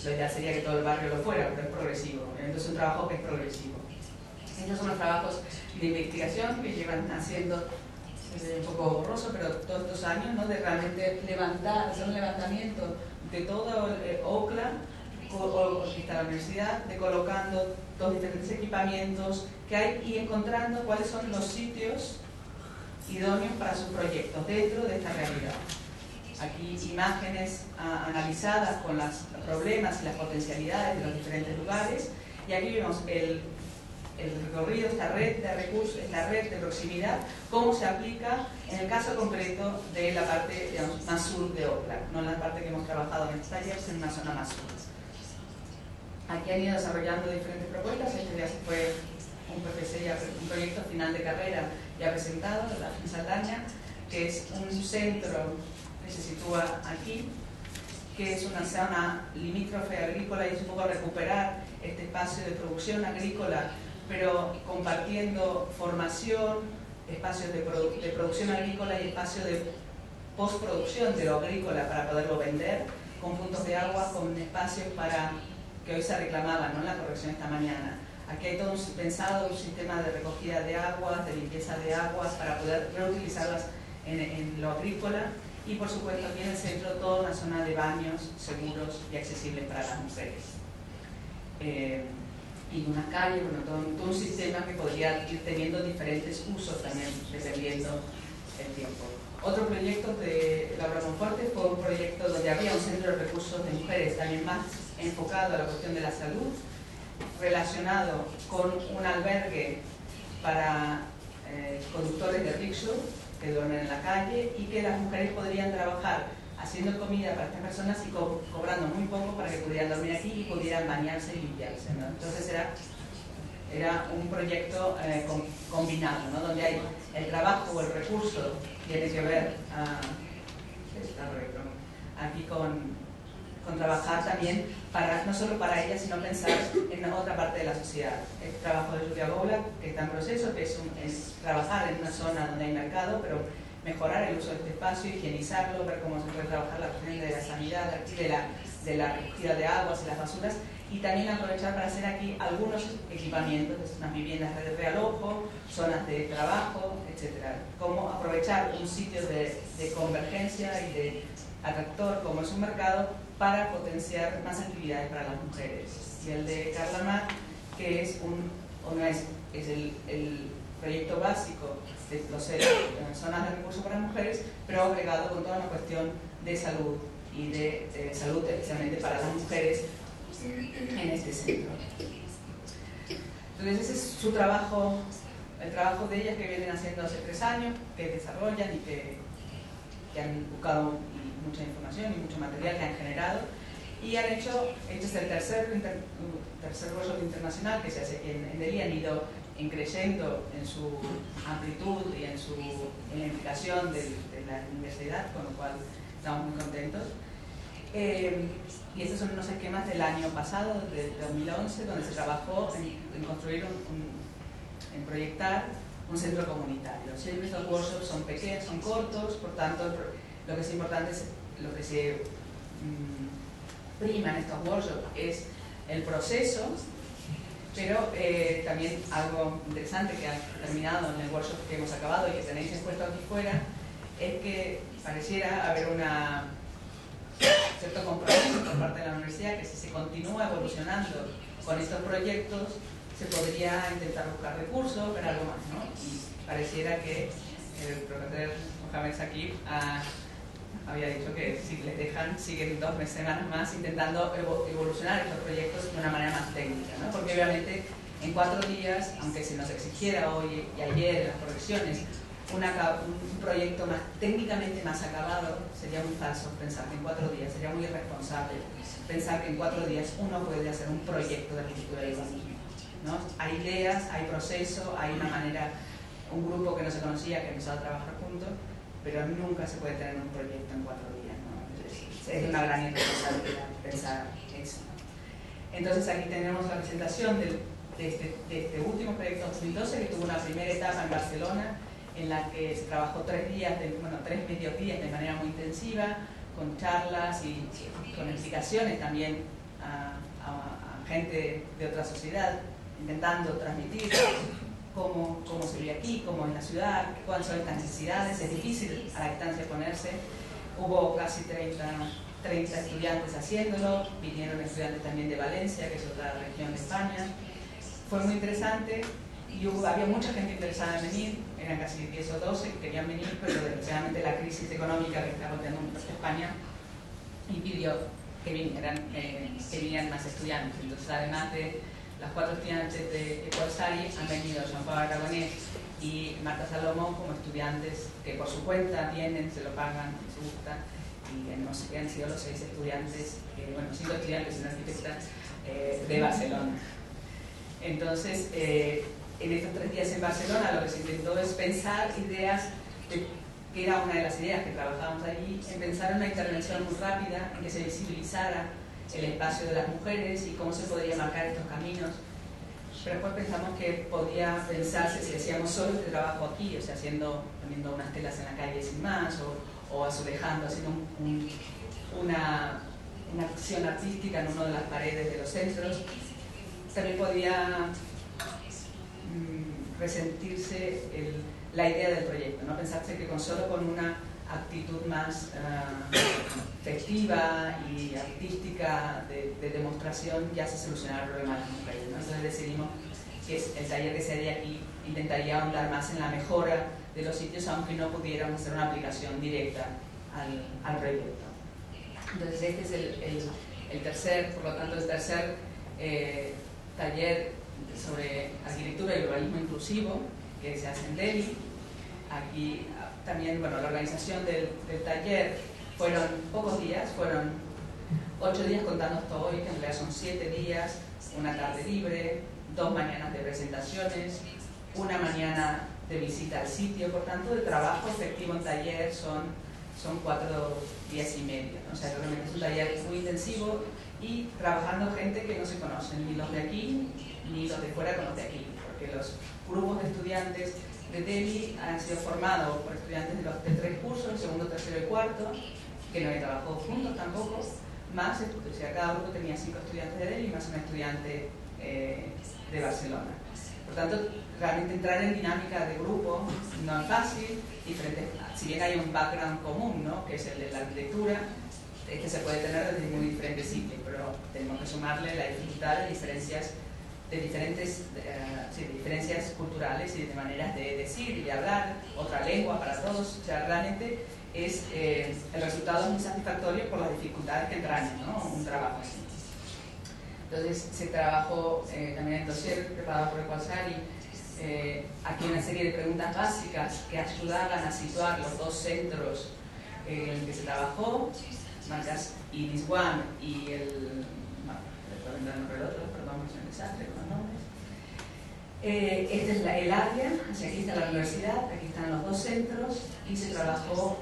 Lo ideal sería que todo el barrio lo fuera, pero es progresivo. Entonces es un trabajo que es progresivo. Estos son los trabajos de investigación que llevan haciendo, un poco borroso, pero todos estos años, ¿no? De realmente hacer un levantamiento de todo Oakland, o está la universidad, de colocando los diferentes equipamientos que hay y encontrando cuáles son los sitios idóneos para sus proyectos dentro de esta realidad. Aquí imágenes analizadas con los problemas y las potencialidades de los diferentes lugares, y aquí vemos el recorrido, esta red de recursos, esta red de proximidad, cómo se aplica en el caso concreto de la parte, digamos, más sur de Oakland, no en la parte que hemos trabajado en este taller, sino en una zona más sur. Aquí han ido desarrollando diferentes propuestas. Este ya fue un proyecto final de carrera ya presentado, de Daphne Saldaña, que es un centro que se sitúa aquí, que es una zona limítrofe agrícola y es un poco recuperar este espacio de producción agrícola, pero compartiendo formación, espacios de producción agrícola y espacios de postproducción de lo agrícola para poderlo vender, con puntos de agua, con espacios para que hoy se reclamaba, ¿no?, en la corrección esta mañana. Aquí hay todo pensado un sistema de recogida de aguas, de limpieza de aguas, para poder reutilizarlas en lo agrícola. Y por supuesto aquí en el centro toda una zona de baños seguros y accesibles para las mujeres. Y una calle, bueno, todo un sistema que podría ir teniendo diferentes usos también, dependiendo el tiempo. Otro proyecto de Laura Monforte fue un proyecto donde había un centro de recursos de mujeres, también más enfocado a la cuestión de la salud, relacionado con un albergue para conductores de rickshaw que duermen en la calle, y que las mujeres podrían trabajar haciendo comida para estas personas y cobrando muy poco para que pudieran dormir aquí y pudieran bañarse y limpiarse, ¿no? Entonces era un proyecto combinado, ¿no?, donde hay el trabajo o el recurso tiene que ver aquí con trabajar también no solo para ellas, sino pensar en otra parte de la sociedad. El trabajo de Julia Goula, que está en proceso, que es trabajar en una zona donde hay mercado, pero mejorar el uso de este espacio, higienizarlo, ver cómo se puede trabajar la cuestión de la sanidad, de la recogida de aguas y las basuras, y también aprovechar para hacer aquí algunos equipamientos, unas viviendas de realojo, zonas de trabajo, etc. Cómo aprovechar un sitio de convergencia y de atractor como es un mercado para potenciar más actividades para las mujeres. Y el de Carla Mar, que es el proyecto básico de zonas de recursos para mujeres, pero agregado con toda una cuestión de salud y de salud especialmente para las mujeres en este centro. Entonces ese es su trabajo, el trabajo de ellas que vienen haciendo hace 3 años, que desarrollan y que han buscado mucha información y mucho material que han generado, y han hecho, este es el tercer workshop internacional que se hace aquí en Delhi. Han ido creciendo en su amplitud y en la implicación de la universidad, con lo cual estamos muy contentos. Y estos son unos esquemas del año pasado, de 2011, donde se trabajó en construir, en proyectar un centro comunitario. Siempre estos workshops son pequeños, son cortos, por tanto lo que es importante es lo que se prima en estos workshops es el proceso, pero también algo interesante que ha terminado en el workshop que hemos acabado y que tenéis expuesto aquí fuera, es que pareciera haber cierto compromiso por parte de la universidad que si se continúa evolucionando con estos proyectos se podría intentar buscar recursos, ver algo más, ¿no? Y pareciera que el profesor Mohamed Saqib había dicho que si les dejan, siguen 2 semanas más intentando evolucionar estos proyectos de una manera más técnica, ¿no? Porque obviamente en 4 días, aunque se nos exigiera hoy y ayer en las correcciones un proyecto técnicamente más acabado, sería muy falso pensar que en 4 días, sería muy irresponsable pensar que en 4 días uno puede hacer un proyecto de arquitectura y urbanismo, ¿no? Hay ideas, hay proceso, hay una manera, un grupo que no se conocía que empezó a trabajar juntos, pero nunca se puede tener un proyecto en 4 días, ¿no? Es una gran irresponsabilidad pensar eso. Entonces aquí tenemos la presentación de este último proyecto 2012, que tuvo una primera etapa en Barcelona, en la que se trabajó 3 mediodías de manera muy intensiva, con charlas y con explicaciones también a gente de otra sociedad, intentando transmitir cómo se vive aquí, cómo es la ciudad, cuáles son estas necesidades. Es difícil a la distancia ponerse. Hubo casi 30 estudiantes haciéndolo, vinieron estudiantes también de Valencia, que es otra región de España. Fue muy interesante y había mucha gente interesada en venir, eran casi 10 o 12 que querían venir, pero desgraciadamente la crisis económica que está golpeando mucho a España impidió que vinieran más estudiantes. Entonces, además de las 4 estudiantes de Ecuador, han venido Jean-Paul Aragonés y Marta Salomón como estudiantes que por su cuenta vienen, se lo pagan, les gusta, y han sido los 6 estudiantes, 5 estudiantes y una arquitecta de Barcelona. Entonces, en estos 3 días en Barcelona lo que se intentó es pensar ideas, que era una de las ideas que trabajábamos allí, en pensar una intervención muy rápida, en que se visibilizara el espacio de las mujeres y cómo se podría marcar estos caminos pero después pensamos que podía pensarse si hacíamos solo este trabajo aquí, o sea, poniendo unas telas en la calle sin más, o azulejando, haciendo una acción artística en una de las paredes de los centros, también podía resentirse la idea del proyecto, ¿no? Pensarse que solo con una actitud más festiva y artística de demostración ya se solucionaba el problema de las mujeres, ¿no? Entonces decidimos que el taller que se haría aquí intentaría ahondar más en la mejora de los sitios, aunque no pudiéramos hacer una aplicación directa al proyecto. Entonces este es el tercer taller sobre arquitectura y urbanismo inclusivo que se hace en Delhi. Aquí también, bueno, la organización del taller fueron pocos días, fueron 8 días contando hasta hoy, que en realidad son 7 días, una tarde libre, 2 mañanas de presentaciones, una mañana de visita al sitio. Por tanto, el trabajo efectivo en taller son 4 días y medio, ¿no? O sea, realmente es un taller muy intensivo y trabajando gente que no se conocen, ni los de aquí ni los de fuera con los de aquí, porque los grupos de estudiantes de Delhi han sido formados por estudiantes de 3 cursos, el segundo, tercero y cuarto, que no habían trabajado juntos tampoco, más, o sea, cada grupo tenía 5 estudiantes de Delhi más un estudiante de Barcelona. Por tanto, realmente entrar en dinámica de grupo no es fácil, si bien hay un background común, ¿no?, que es el de la arquitectura, este se puede tener desde muy diferentes sitios, pero tenemos que sumarle la dificultad de diferencias culturales y de maneras de decir y de hablar, otra lengua para todos. O sea, realmente el resultado es muy satisfactorio por las dificultades que entraña, ¿no?, un trabajo así. Entonces se trabajó también en el dossier preparado por el Quasari, aquí una serie de preguntas básicas que ayudaban a situar los 2 centros en el que se trabajó, Marcas y Niswan y el otro, perdón, es un desastre con los nombres. Este es el área, hacia aquí está la universidad, aquí están los 2 centros y se trabajó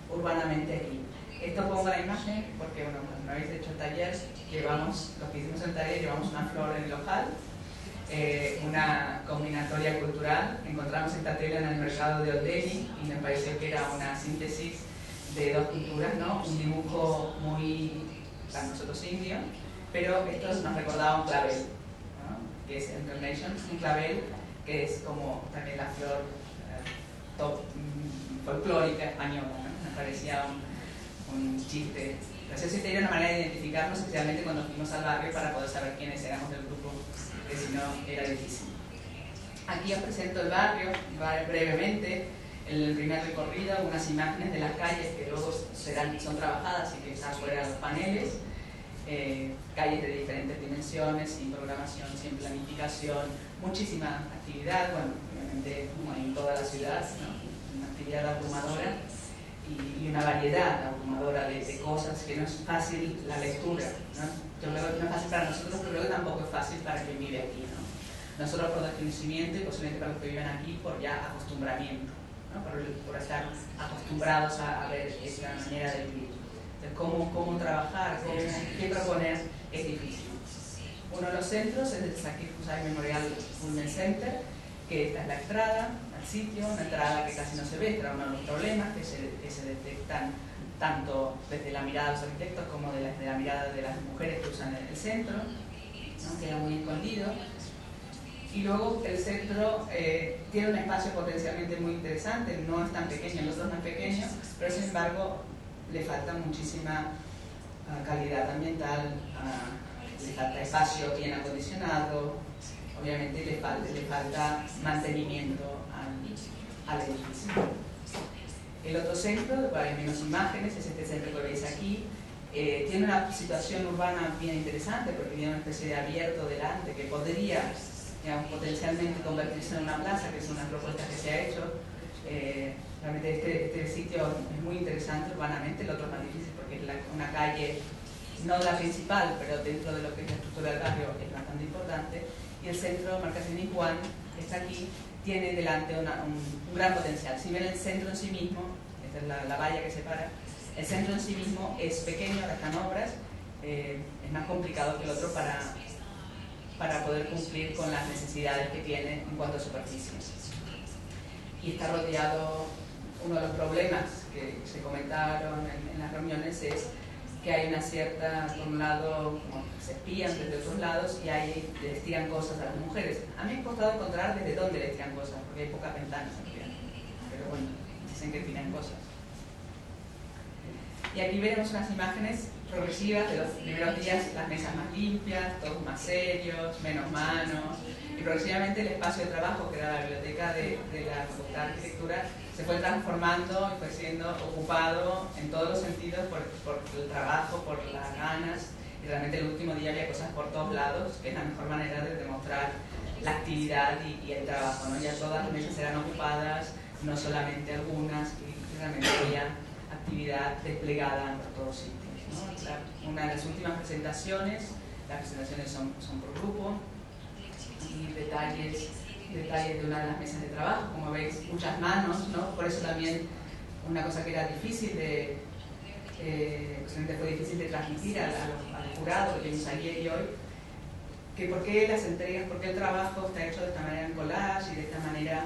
urbanamente aquí. Esto pongo la imagen porque, bueno, cuando habéis hecho el taller, los que hicimos el taller llevamos una flor en el ojal, una combinatoria cultural. Encontramos esta tela en el mercado de Old Delhi y me pareció que era una síntesis de 2 culturas, ¿no? Un dibujo muy, para nosotros, indio, pero esto nos recordaba un clavel, ¿no?, que es Incarnation, un clavel que es como también la flor folclórica española, ¿no? Nos parecía un chiste. Entonces esta era una manera de identificarnos, especialmente cuando fuimos al barrio, para poder saber quiénes éramos del grupo, que si no era difícil. Aquí os presento el barrio brevemente. En el primer recorrido, unas imágenes de las calles que luego son trabajadas y que están fuera de los paneles. Calles de diferentes dimensiones, sin programación, sin planificación, muchísima actividad, bueno, obviamente como en toda la ciudad, ¿no?, una actividad abrumadora y una variedad abrumadora de cosas que no es fácil la lectura, ¿no? Yo creo que no es fácil para nosotros, pero creo que tampoco es fácil para quien vive aquí, ¿no? Nosotros por desconocimiento y posiblemente para los que viven aquí por ya acostumbramiento, ¿no?, por estar acostumbrados a ver esa manera de vivir. Cómo trabajar, qué proponer es difícil. Uno de los centros es el Zakir Hussain Memorial Women's Center, que esta es la entrada al sitio, una entrada que casi no se ve, pero uno de los problemas que se detectan tanto desde la mirada de los arquitectos como desde la mirada de las mujeres que usan el centro, ¿no?, queda muy escondido. Y luego el centro tiene un espacio potencialmente muy interesante, no es tan pequeño, los dos no es pequeño, pero sin embargo le falta muchísima calidad ambiental, le falta espacio bien acondicionado, obviamente le falta mantenimiento al edificio. El otro centro, hay menos imágenes, es este centro que veis aquí. Tiene una situación urbana bien interesante porque tiene una especie de abierto delante que podría, digamos, potencialmente convertirse en una plaza, que son las propuestas que se ha hecho. Realmente este sitio es muy interesante urbanamente, el otro es más difícil porque es una calle, no la principal, pero dentro de lo que es la estructura del barrio es bastante importante. Y el centro, Marcas de Niswan, que está aquí, tiene delante un gran potencial. Si bien el centro en sí mismo, esta es la valla que separa, el centro en sí mismo es pequeño, ahora están obras, es más complicado que el otro para poder cumplir con las necesidades que tiene en cuanto a superficies. Y está rodeado, uno de los problemas que se comentaron en las reuniones es que hay una cierta, por un lado, como se espían desde otros lados y ahí les tiran cosas a las mujeres. A mí me ha costado encontrar desde dónde les tiran cosas, porque hay pocas ventanas aquí, pero bueno, dicen que tiran cosas. Y aquí veremos unas imágenes progresivas de los primeros días, las mesas más limpias, todos más serios, menos manos, y progresivamente el espacio de trabajo, que era la biblioteca de la Facultad de Arquitectura, se fue transformando y fue siendo ocupado en todos los sentidos por el trabajo, por las ganas, y realmente el último día había cosas por todos lados, que es la mejor manera de demostrar la actividad y el trabajo, ¿no? Ya todas las mesas eran ocupadas, no solamente algunas, y realmente había actividad desplegada por todos sitios, ¿no? Una de las últimas presentaciones, las presentaciones son por grupo, y detalles de una de las mesas de trabajo, como veis, muchas manos, ¿no? Por eso también una cosa que era difícil fue difícil de transmitir al jurado, James ayer y hoy, que por qué las entregas, por qué el trabajo está hecho de esta manera en collage y de esta manera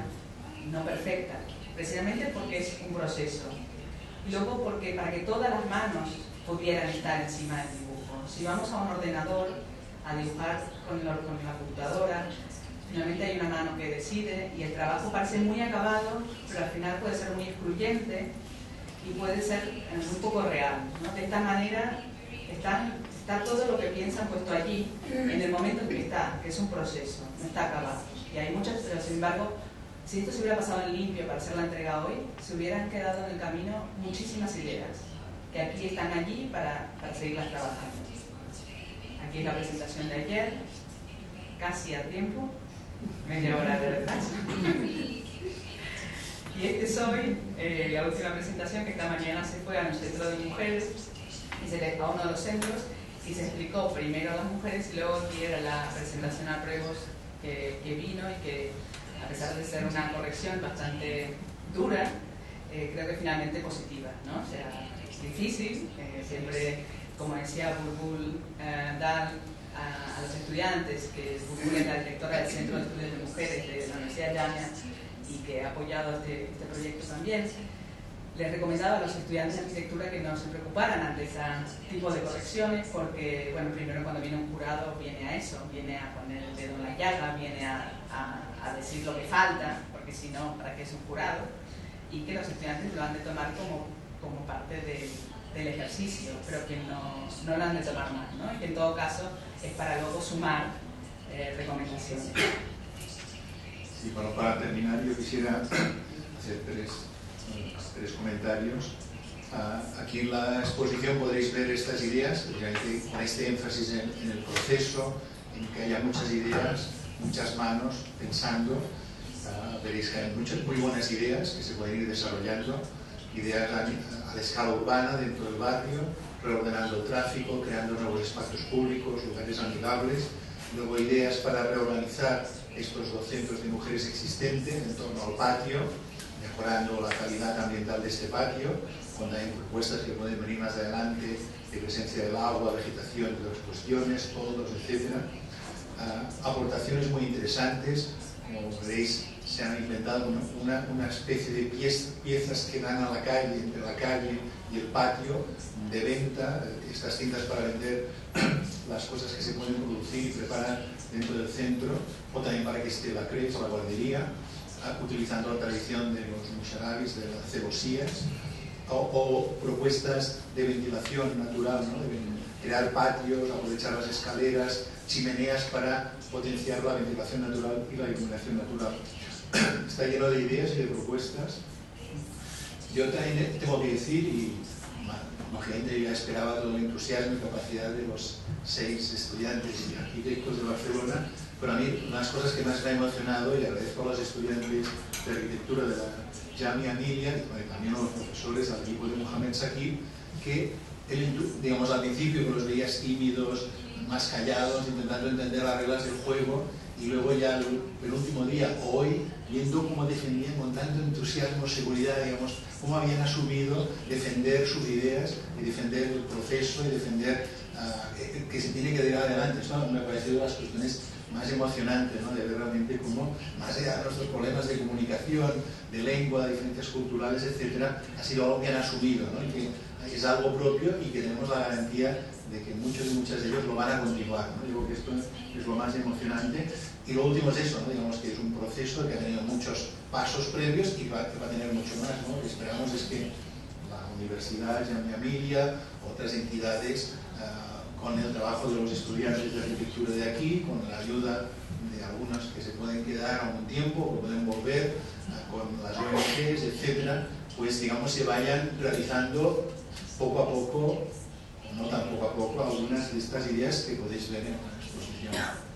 no perfecta, precisamente porque es un proceso. Y luego porque para que todas las manos pudieran estar encima del dibujo. Si vamos a un ordenador a dibujar con la computadora, finalmente hay una mano que decide y el trabajo parece muy acabado, pero al final puede ser muy excluyente y puede ser muy poco real, ¿no? De esta manera está todo lo que piensan puesto allí en el momento en que está, que es un proceso, no está acabado. Y hay muchas, pero sin embargo, si esto se hubiera pasado en limpio para hacer la entrega hoy, se hubieran quedado en el camino muchísimas ideas que aquí están allí para seguirlas trabajando. Aquí es la presentación de ayer, casi a tiempo, media hora de retraso. Y este es hoy, la última presentación, que esta mañana se fue a un centro de mujeres y se les va a uno de los centros y se explicó primero a las mujeres y luego aquí era la presentación a pruebos que vino y que, a pesar de ser una corrección bastante dura, creo que finalmente positiva, ¿no? O sea, es difícil, siempre, como decía Bulbul, dar a los estudiantes, que Bulbul es la directora del Centro de Estudios de Mujeres de la Universidad de Llana y que ha apoyado este proyecto también, les recomendaba a los estudiantes de arquitectura que no se preocuparan ante ese tipo de correcciones porque, bueno, primero cuando viene un jurado viene a eso, viene a poner el dedo en la llaga, viene a decir lo que falta, porque si no, ¿para qué es un jurado? Y que los estudiantes lo han de tomar como parte del ejercicio, pero que no lo han de tomar mal, ¿no? Y que en todo caso es para luego sumar recomendaciones. Sí, bueno, para terminar yo quisiera hacer tres comentarios. Aquí en la exposición podréis ver estas ideas, con este énfasis en el proceso, en que haya muchas ideas, muchas manos pensando. Veréis que hay muchas muy buenas ideas que se pueden ir desarrollando, ideas a escala urbana dentro del barrio, reordenando el tráfico, creando nuevos espacios públicos, lugares amigables, luego ideas para reorganizar estos 2 centros de mujeres existentes en torno al patio, mejorando la calidad ambiental de este patio, cuando hay propuestas que pueden venir más adelante de presencia del agua, vegetación, de otras cuestiones, todos, etc. Aportaciones muy interesantes, como veréis, se han inventado una especie de piezas que dan a la calle, entre la calle y el patio, de venta, estas cintas para vender las cosas que se pueden producir y preparar dentro del centro, o también para que esté la crepes o la guardería, utilizando la tradición de los musharabis, de las cebosías, o propuestas de ventilación natural, ¿no? De crear patios, aprovechar las escaleras, chimeneas para potenciar la ventilación natural y la iluminación natural. Está lleno de ideas y de propuestas. Yo también tengo que decir, y lógicamente ya esperaba todo el entusiasmo y capacidad de los 6 estudiantes y arquitectos de Barcelona, pero a mí unas cosas que más me ha emocionado, y le agradezco a los estudiantes de arquitectura de la Jamia Millia y también a los profesores, al equipo de Mohamed Shakib, que digamos al principio que los veías tímidos, más callados, intentando entender las reglas del juego, y luego ya el último día, hoy, viendo cómo defendían con tanto entusiasmo, seguridad, digamos, cómo habían asumido defender sus ideas y defender el proceso y defender que se tiene que llevar adelante. Esto me ha parecido las cuestiones más emocionantes, ¿no? De ver realmente cómo, más allá de nuestros problemas de comunicación, de lengua, de diferencias culturales, etcétera, ha sido algo que han asumido, ¿no? Y que es algo propio y que tenemos la garantía de que muchos y muchas de ellos lo van a continuar, ¿no? Digo que esto es lo más emocionante. Y lo último es eso, ¿no? Digamos que es un proceso que ha tenido muchos pasos previos y que va a tener mucho más, ¿no? Lo que esperamos es que la Universidad Gianni Emilia, otras entidades, con el trabajo de los estudiantes de arquitectura de aquí, con la ayuda de algunos que se pueden quedar algún tiempo, que pueden volver, con las ONGs, etcétera, pues digamos se vayan realizando poco a poco, o no tan poco a poco, algunas de estas ideas que podéis ver en la exposición.